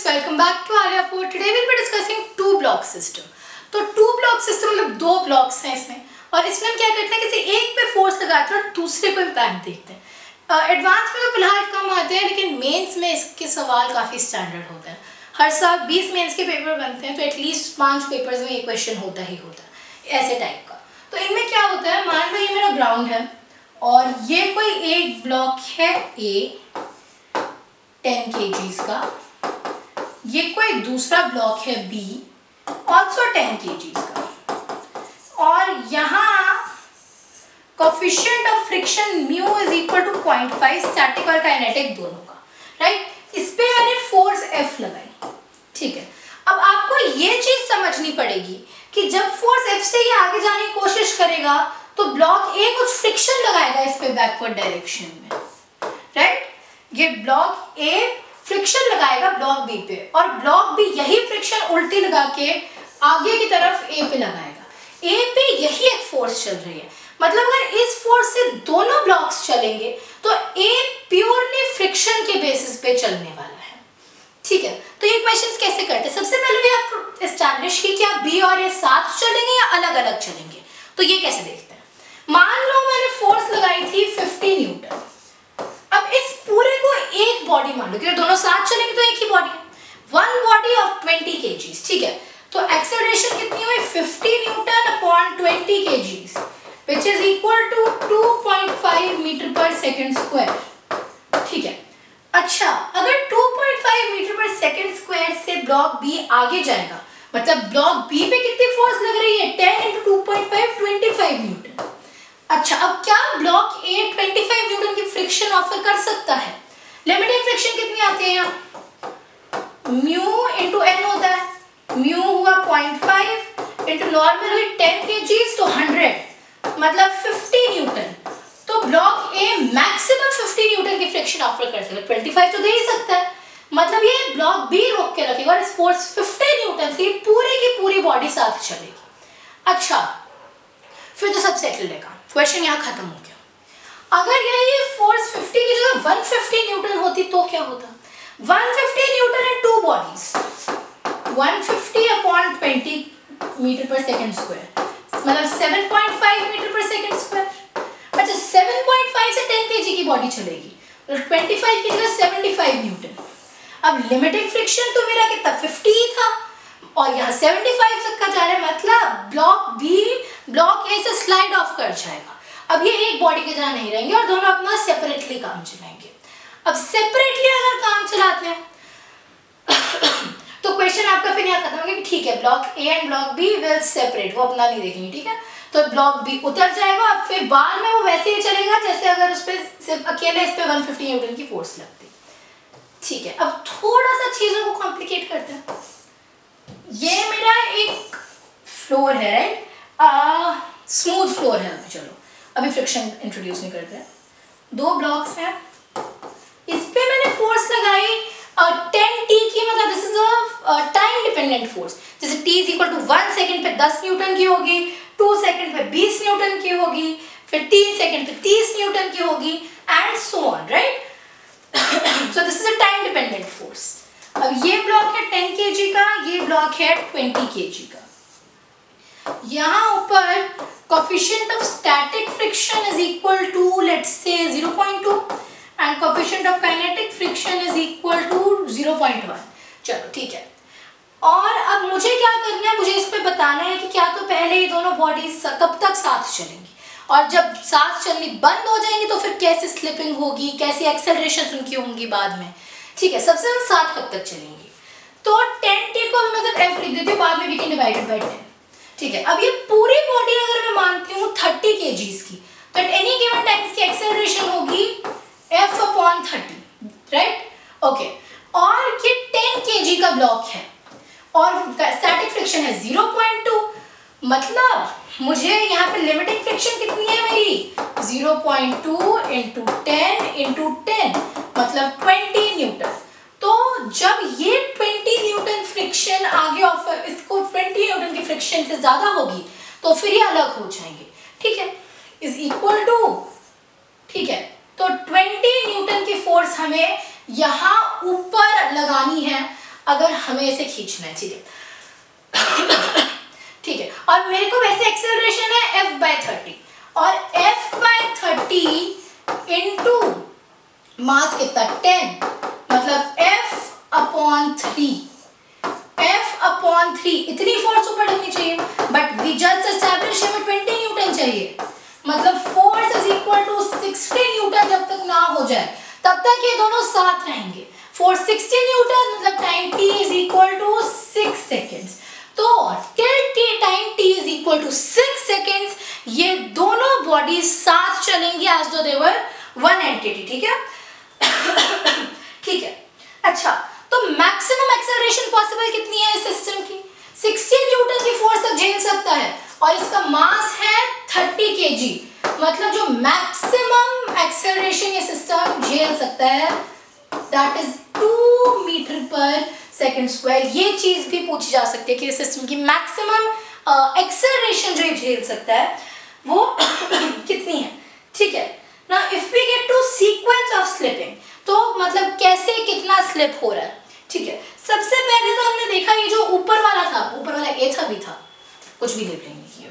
welcome back to Aryapur. Today we'll be discussing two block system. तो two block system मतलब दो blocks हैं इसमें, और इसमें हम क्या करते हैं, किसी एक पे फोर्स लगाते हैं और दूसरे को इम्पैक्ट देखते हैं। एडवांस में तो फिलहाल कम आते हैं, लेकिन मेंस में इसके सवाल काफ़ी स्टैंडर्ड होते हैं। हर साल 20 मेंस के पेपर बनते हैं, तो एटलीस्ट 5 पेपर्स में ये क्वेश्चन होता ही होता है ऐसे टाइप का। तो इनमें क्या होता है, मान लो ये मेरा ग्राउंड है और ये कोई एक ब्लॉक है A 10 kgs का, ये कोई दूसरा ब्लॉक है B ऑल्सो 10 kgs का, और यहाँ coefficient of friction mu is equal to 0.5 static और काइनेटिक दोनों का, राइट। इस पे मैंने फोर्स F लगाई, ठीक है। अब आपको ये चीज समझनी पड़ेगी कि जब फोर्स F से ये आगे जाने की कोशिश करेगा तो ब्लॉक A कुछ फ्रिक्शन लगाएगा इस पे बैकवर्ड डायरेक्शन में, राइट। ये ब्लॉक A फ्रिक्शन लगाएगा ब्लॉक B पे, और ब्लॉक B यही फ्रिक्शन उल्टी लगा के आगे की तरफ A पे लगाएगा। A पे यही एक फोर्स चल रही है, मतलब अगर इस फोर्स से दोनों ब्लॉक्स चलेंगे तो A प्योरली फ्रिक्शन के बेसिस पे चलने वाला है, ठीक है। तो ये क्वेश्चंस कैसे करते हैं, सबसे पहले भी आप एस्टैब्लिश की क्या B और A साथ चलेंगे या अलग अलग चलेंगे। तो ये कैसे देखते हैं, मान लो मैंने फोर्स लगाई थी 50 न्यूटन। अब इस पूरे को एक बॉडी मान लो, क्योंकि दोनों साथ चलेंगे तो एक ही बॉडी है, वन बॉडी ऑफ 20 kgs, ठीक है। तो एक्सेलरेशन कितनी हुई, 50 newton upon 20 kgs which is equal to 2.5 metre per second square, ठीक है। अच्छा, अगर 2.5 मीटर पर सेकंड स्क्वायर से ब्लॉक B आगे जाएगा, मतलब ब्लॉक B पे कितनी फोर्स लग रही है, 10 × 2.5 25 न्यूटन। अच्छा, अब क्या ब्लॉक A 25 न्यूटन की फ्रिक्शन ऑफर कर सकता है। लिमिटिंग फ्रिक्शन कितनी आती है यहाँ, म्यू इंटू n होता है, म्यू हुआ 0.5 इंटू नॉर्मल हुई 10 kgs तो 100, मतलब 50 न्यूटन। तो ब्लॉक A मैक्सिमम 50 न्यूटन की फ्रिक्शन ऑफर कर सकता है, 25 तो दे ही सकता है, मतलब ये ब्लॉक B रोक के रखेगा और इस फोर्स 50 न्यूटन से पूरी की पूरी बॉडी साथ चलेगी। अच्छा, फिर तो सब सेटल है, क्वेश्चन यहाँ खत्म हो गया। अगर ये फोर्स 50 की जगह 150 न्यूटन होती तो क्या होता, 150 न्यूटन इन two bodies, 150 upon 20 metre per second square, मतलब 7.5 मीटर पर सेकंड स्क्वायर। अच्छा, 7.5 से 10 kg की बॉडी चलेगी तो 25 की जगह 75 न्यूटन। अब लिमिटिंग फ्रिक्शन तो मेरा कितना 50 ही था, और यहाँ 75 तक का जा रहा है, मतलब ब्लॉक B ब्लॉक A से स्लाइड ऑफ कर जाएगा। अब ये एक बॉडी के जगह नहीं रहेंगे और दोनों अपना सेपरेटली काम चलाएंगे। अब सेपरेटली अगर काम चलाते हैं तो क्वेश्चन आपका फिर यहाँ खत्म हो गया कि ठीक है, block A and block B will separate, वो अपना नहीं देखेंगे, ठीक है। तो ब्लॉक B उतर जाएगा, अब फिर बाद में वो वैसे ही चलेगा जैसे अगर उस पर सिर्फ अकेले इस पे 150 न्यूटन की फोर्स लगती, ठीक है। अब थोड़ा सा चीजों को कॉम्प्लिकेट करते हैं। ये मेरा एक फ्लोर है, राइट, स्मूथ फ्लोर है। चलो अभी फ्रिक्शन इंट्रोड्यूस नहीं करते हैं। दो ब्लॉक्स हैं, इस पे मैंने फोर्स लगाई 10t की, मतलब this is a time dependent force. जैसे t is equal to 1 second पे 10 न्यूटन की होगी, 2 सेकंड पे 20 न्यूटन की होगी, फिर 3 सेकंड पे 30 न्यूटन की होगी, and so on, right. So this is a time dependent force. अब ये ब्लॉक है 10 kg का, ये ब्लॉक है 20 kg का। यहाँ ऊपर coefficient of static friction is equal to let's say 0.2 and coefficient of kinetic friction is equal to 0.1। चलो ठीक है, और अब मुझे क्या करना है, मुझे इस पे बताना है कि क्या तो पहले ये दोनों बॉडीज कब तक साथ चलेंगी, और जब साथ चलनी बंद हो जाएंगी तो फिर कैसे स्लिपिंग होगी, कैसी एक्सेलरेशन उनकी होंगी बाद में, ठीक है। सबसे पहले साथ कब तक चलेंगी, तो 10t को मैं मतलब f लिख देती हूँ, बाद में वी कैन डिवाइडेड बाय 10, ठीक है। अब ये पूरी बॉडी अगर मैं मानती हूँ 30 kgs की, तो एट एनी गिवन टाइम इसकी एक्सेलरेशन होगी f अपॉन 30, राइट, ओके। और ये 10 kg का ब्लॉक है और स्टैटिक फ्रिक्शन है 0.2, मतलब मुझे यहाँ पे लिमिटिंग फ्रिक्शन कितनी है मेरी 0.2 इंटू 10 इंटू 10, मतलब 20 न्यूटन। तो जब ये 20 न्यूटन फ्रिक्शन आगे ऑफर इसको 20 न्यूटन की फ्रिक्शन से ज्यादा होगी तो फिर ये अलग हो जाएंगे, ठीक है, इज इक्वल टू, ठीक है। तो 20 न्यूटन की फोर्स हमें यहाँ ऊपर लगानी है अगर हमें इसे खींचना है, ठीक है। ठीक है, और मेरे को वैसे एक्सेलरेशन है F/30 और F/30 इंटू मास कितना 10, मतलब F/3 इतनी फोर्स ऊपर लगनी चाहिए, बट वी जस्ट एस्टैब्लिश हमें 20 न्यूटन चाहिए, मतलब force is equal to 60 newton जब तक ना हो जाए तब तक ये दोनों साथ रहेंगे। फॉर 60 न्यूटन मतलब time t is equal to 6 seconds, तो till time t is equal to 6 seconds ये दोनों बॉडी साथ चलेंगी एज दो दे वर वन एंटिटी, ठीक है। ठीक है, अच्छा तो मैक्सिमम एक्सेलरेशन पॉसिबल कितनी है इस सिस्टम की? 60 न्यूटन की फोर्स तक झेल सकता है और इसका मास है 30 kg, मतलब जो मैक्सिमम एक्सेलरेशन ये सिस्टम झेल सकता है that is 2 metre per second square. ये चीज भी पूछी जा सकती है कि सिस्टम की मैक्सिमम एक्सेलरेशन जो ये झेल सकता है वो कितनी है, ठीक है ना। If we get to sequence of slipping, तो मतलब कैसे कितना स्लिप हो रहा है, ठीक है। सबसे पहले तो हमने देखा ये जो ऊपर वाला था, ऊपर वाला ए था, भी था, कुछ भी लेबलिंग नहीं किया,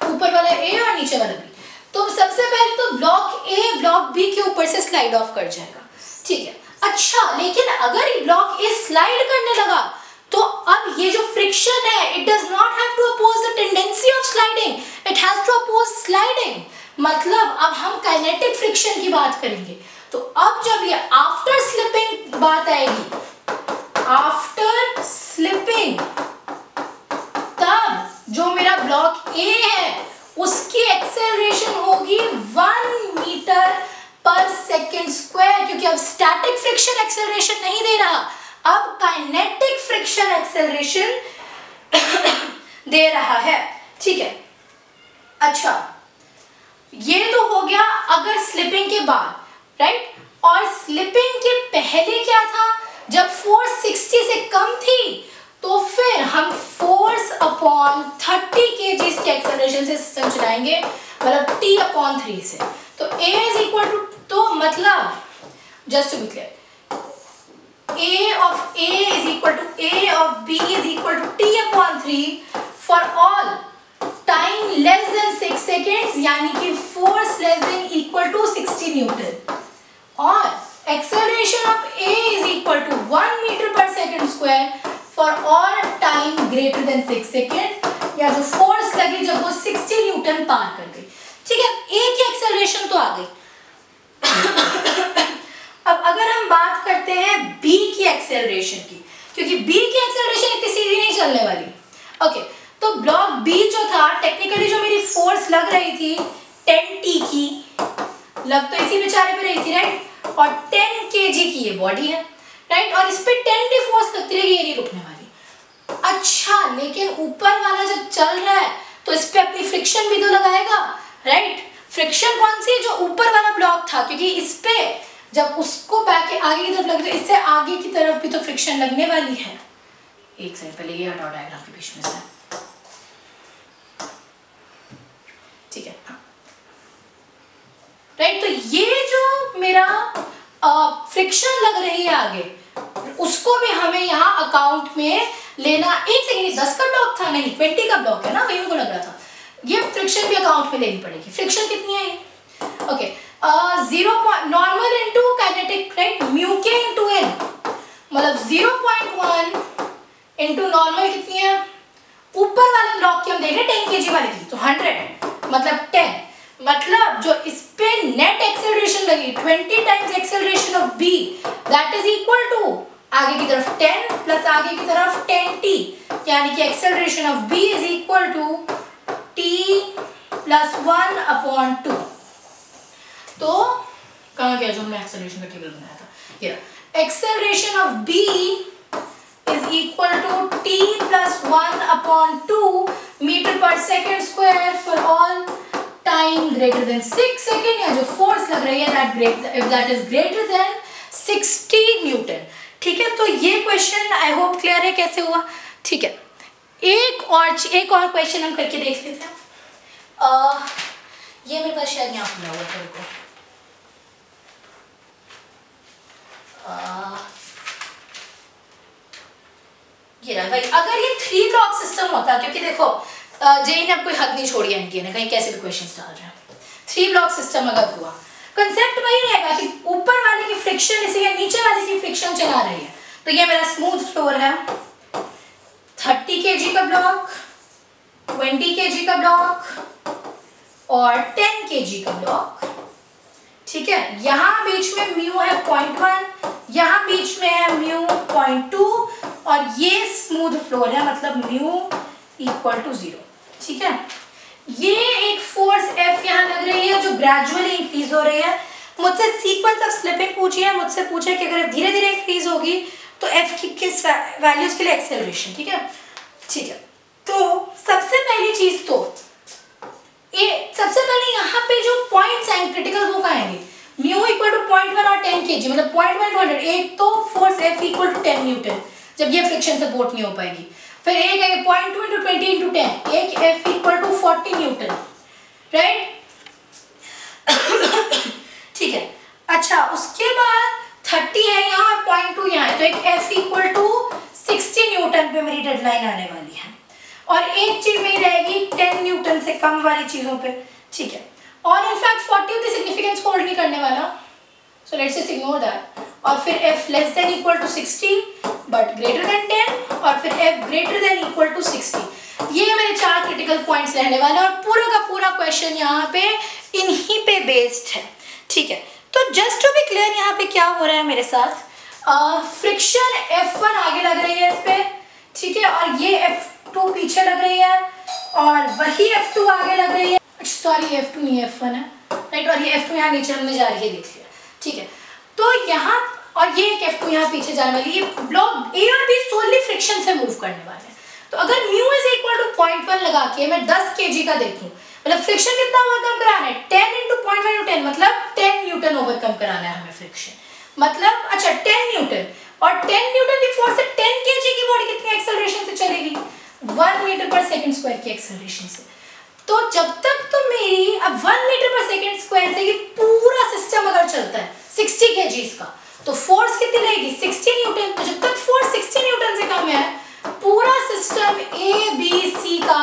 ऊपर वाला ए और नीचे वाला बी, तो सबसे पहले तो ब्लॉक ए ब्लॉक बी के ऊपर से स्लाइड ऑफ कर जाएगा, ठीक है। अच्छा, लेकिन अगर ये ब्लॉक ए स्लाइड करने लगा तो अब ये जो फ्रिक्शन है it does not have to oppose the tendency of sliding, it has to oppose sliding, मतलब अब हम काइनेटिक फ्रिक्शन की बात करेंगे। तो अब जब ये आफ्टर स्लिपिंग बात आएगी, आफ्टर स्लिपिंग, तब जो मेरा ब्लॉक ए है उसकी एक्सेलरेशन होगी 1 मीटर पर सेकेंड स्क्वायर, क्योंकि अब स्टैटिक फ्रिक्शन एक्सेलरेशन नहीं दे रहा, अब काइनेटिक फ्रिक्शन एक्सेलरेशन दे रहा है, ठीक है। अच्छा, ये तो हो गया अगर स्लिपिंग के बाद, राइट। और स्लिपिंग के पहले क्या था, जब फोर्स 60 से कम थी तो फिर हम फोर्स अपॉन 30 kg के एक्सेलरेशन से सिस्टम चलाएंगे, मतलब T/3 से। तो A इज इक्वल टू, तो मतलब just to be clear, A of A is equal to A of B is equal to T/3 for all time less than 6 seconds, यानी कि force less than equal to 60 Newton, और acceleration of A is equal to 1 meter per second square for all time greater than 6 seconds, या जो force लगी जब वो 60 Newton पार कर गई, ठीक है। A की acceleration तो आ गई। अब अगर हम बात करते हैं B की एक्सेलरेशन की, क्योंकि B की एक्सेलरेशन इतनी सीधी नहीं चलने वाली, ओके। तो ब्लॉक B जो था, टेक्निकली जो मेरी फोर्स लग रही थी 10T की, लग तो इसी बेचारे पे रही थी, राइट, और 10 kg की ये बॉडी है, राइट, और इस पे 10T फोर्स लगती रहेगी, ये नहीं रुकने वाली। अच्छा, लेकिन ऊपर वाला जब चल रहा है तो इस पे अपनी फ्रिक्शन भी तो लगाएगा, राइट। फ्रिक्शन कौन सी है, जो ऊपर वाला ब्लॉक था, क्योंकि इस पे जब उसको बैक आगे की तरफ लगे तो इससे आगे की तरफ भी तो फ्रिक्शन लगने वाली है। एक सेकंड, पहले ये हटाओ डायग्राम के बीच में से, ठीक है, राइट। तो ये जो मेरा फ्रिक्शन लग रही है आगे, उसको भी हमें यहाँ अकाउंट में लेना। एक सेकंड, 10 का ब्लॉक था, नहीं 20 का ब्लॉक है ना, वही मेरे को लग रहा था। ये फ्रिक्शन भी अकाउंट में लेनी पड़ेगी। फ्रिक्शन कितनी है ये, okay, 0 normal into kinetic, right, mu के इनटू एन, मतलब 0.1 इनटू नॉर्मल कितनी है, ऊपर वाले ब्लॉक की हम देख रहे हैं 10 kg वाली थी, तो 100 मतलब 10, मतलब जो इस पे नेट एक्सेलरेशन लगी 20 times acceleration of B, that is equal to आगे की तरफ 10 प्लस आगे की तरफ 10T, यानी कि acceleration of B is equal to T plus 1/2। तो कहाँ गया जो हमने एक्सेलरेशन का टेबल बनाया था, ये acceleration of B is equal to T plus 1/2 metre पर second square for all time greater than 6 second, या जो फोर्स लग रही है that is greater than 60 newton, ठीक है। तो ये क्वेश्चन आई होप क्लियर है कैसे हुआ, ठीक है। एक और क्वेश्चन हम करके देख लेते हैं। ये मेरे पास शायद यहाँ खुला हुआ है, को ये रहा भाई। अगर ये 3 ब्लॉक सिस्टम होता, क्योंकि देखो जेई ने अब कोई हद नहीं छोड़ी एनटीए ने, कहीं कैसे भी क्वेश्चन डाल रहे हैं, 3 ब्लॉक सिस्टम अगर हुआ, कंसेप्ट वही रहेगा कि ऊपर वाले की फ्रिक्शन इसे या नीचे वाले की फ्रिक्शन चला रही है। तो ये मेरा स्मूथ फ्लोर है, 30 kg का ब्लॉक, 20 kg का ब्लॉक और 10 kg का ब्लॉक, ठीक है। यहाँ बीच में म्यू है 0.1, यहाँ बीच में है म्यू 0.2 और ये स्मूथ फ्लोर है, मतलब म्यू इक्वल टू 0, ठीक है। ये एक फोर्स F यहाँ लग रही है जो ग्रेजुअली इंक्रीज हो रही है। मुझसे सीक्वेंस ऑफ स्लिपिंग पूछी है, मुझसे पूछा कि अगर धीरे धीरे इंक्रीज होगी तो F की किस वैल्यूज के लिए एक्सेलरेशन, ठीक है, ठीक है। तो सबसे पहली चीज तो ये सबसे पहले यहाँ पे जो पॉइंट्स हैं क्रिटिकल वो कहाँ आएंगे, म्यू इक्वल टू 0.1 और 10 kg, मतलब 0.1 टू 100, एक तो force F equal to 10 newton जब ये फ्रिक्शन सपोर्ट नहीं हो पाएगी, फिर एक है 0.2 इंटू 20 इंटू 10, एक F equal to 40 newton, right, ठीक है। अच्छा उसके बाद 30 है यहाँ, 0.2 यहाँ है, तो एक F इक्वल टू 60 न्यूटन पे मेरी डेडलाइन आने वाली है, और एक चीज मेरी रहेगी 10 न्यूटन से कम वाली चीजों पे, ठीक है। और इनफैक्ट 40 उतनी सिग्निफिकेंस होल्ड नहीं करने वाला, so let's just ignore that. और फिर F less than equal to 60 but greater than 10 और फिर F greater than equal to 60। ये मेरे 4 क्रिटिकल पॉइंट्स रहने वाले हैं और पूरा का पूरा क्वेश्चन यहाँ पे इन्हीं पे बेस्ड है, ठीक है। तो जस्ट टू बी क्लियर यहाँ पे क्या हो रहा है मेरे साथ, फ्रिक्शन F1 आगे लग रही है इस पे, ठीक है, और ये F2 पीछे लग रही है और वही F2 आगे लग रही है, सॉरी F2 नहीं F1 है, राइट, और ये F2 यहाँ नीचे हमने जा रही है, देख लिया, ठीक है। तो यहाँ और ये एक F2 यहाँ पीछे जाने वाली, ये ब्लॉक A और B सोनली फ्रिक्शन से मूव करने वाले हैं। तो अगर म्यू इज इक्वल टू 0.1 लगा के मैं 10 kg का देखूं, मतलब फ्रिक्शन कितना ओवरकम कराना है, 10 इंटू 0.1 इंटू 10, मतलब 10 न्यूटन ओवरकम कराना है हमें फ्रिक्शन, मतलब अच्छा 10 न्यूटन, और 10 न्यूटन की फोर्स से 10 kg की बॉडी कितनी एक्सेलरेशन से चलेगी, 1 मीटर पर सेकंड स्क्वायर की एक्सेलरेशन से। तो जब तक तो मेरी अब 1 मीटर पर सेकंड स्क्वायर से ये पूरा सिस्टम अगर चलता है 60 kg का, तो फोर्स कितनी रहेगी 60 न्यूटन। तो जब तक फोर्स 60 न्यूटन से कम है, पूरा सिस्टम ABC का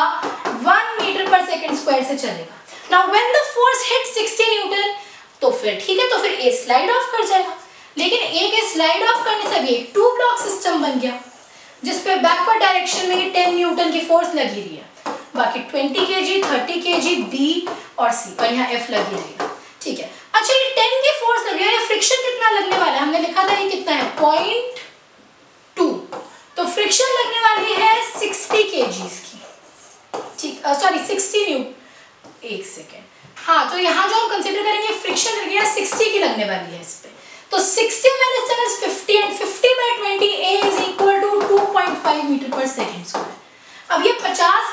1 मीटर पर सेकंड स्क्वायर से चलेगा। Now when the force hit 60 Newton, तो फिर ठीक है, तो फिर A स्लाइड ऑफ कर जाएगा, लेकिन A के स्लाइड ऑफ करने से भी एक 2 ब्लॉक सिस्टम बन गया जिसपे बैकवर्ड डायरेक्शन में 10 न्यूटन की फोर्स लगी रही है, बाकी 20 kg, 30 kg B और C, और यहाँ F लगी रही है, ठीक है। अच्छा ये 10 की फोर्स लगी है, फ्रिक्शन कितना लगने वाला है, हमने लिखा था ये कितना है 0.2, तो फ्रिक्शन लगने वाली है 60 kg की, ठीक, सॉरी 60 न्यूटन, एक सेकेंड, हाँ, तो यहाँ जो हम कंसिडर करेंगे फ्रिक्शन लगी है 60 की लगने वाली है इस पे, तो 60 minus 10 is 50 and 50 by 20 A is equal to 2.5 metre पर सेकेंड स्क्वायर। अब ये 50,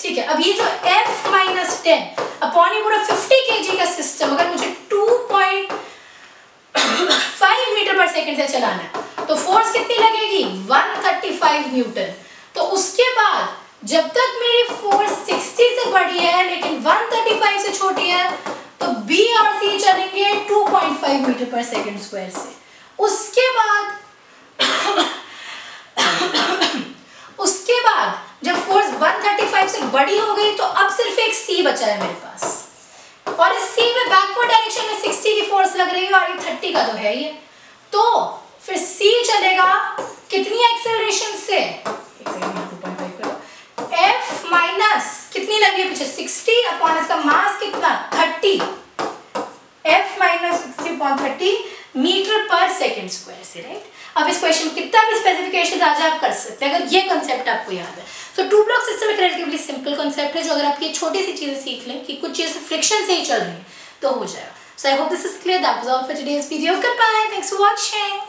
ठीक है, अब ये जो F minus 10 अपॉन ये पूरा 50 kg का सिस्टम अगर मुझे 2.5 मीटर पर सेकेंड से चलाना है, तो फोर्स कितनी लगेगी 135 न्यूटन। तो उसके बाद जब तक मेरी फोर्स 60 से बड़ी है लेकिन 135 से छोटी है, तो B और C चलेंगे 2.5 मीटर पर सेकेंड स्क्वायर से। उसके बाद जब फोर्स 135 से बड़ी हो गई, तो अब सिर्फ एक C बचा है मेरे पास, और इस C में बैकवर्ड डायरेक्शन में 60 की फोर्स लग रही है और ये 30 का तो है ही, तो फिर C चलेगा कितनी एक्सेलरेशन से, F माइनस कितनी लगी है पीछे 60 अपॉन इसका मास कितना 30, F माइनस 60 अपॉन 30 मीटर पर सेकेंड स्क्वायर से, राइट। अब इस क्वेश्चन कितना भी स्पेसिफिकेशन आज आप कर सकते हैं अगर ये कंसेप्ट आपको याद है। तो 2 ब्लॉक सिस्टम एक रिलेटिवली सिंपल कंसेप्ट है, जो अगर आप ये छोटी सी चीजें सीख लें कि कुछ चीजें फ्रिक्शन से ही चल रही है तो हो जाएगा। So I hope this is clear. That was all for today's video. Goodbye, thanks for watching.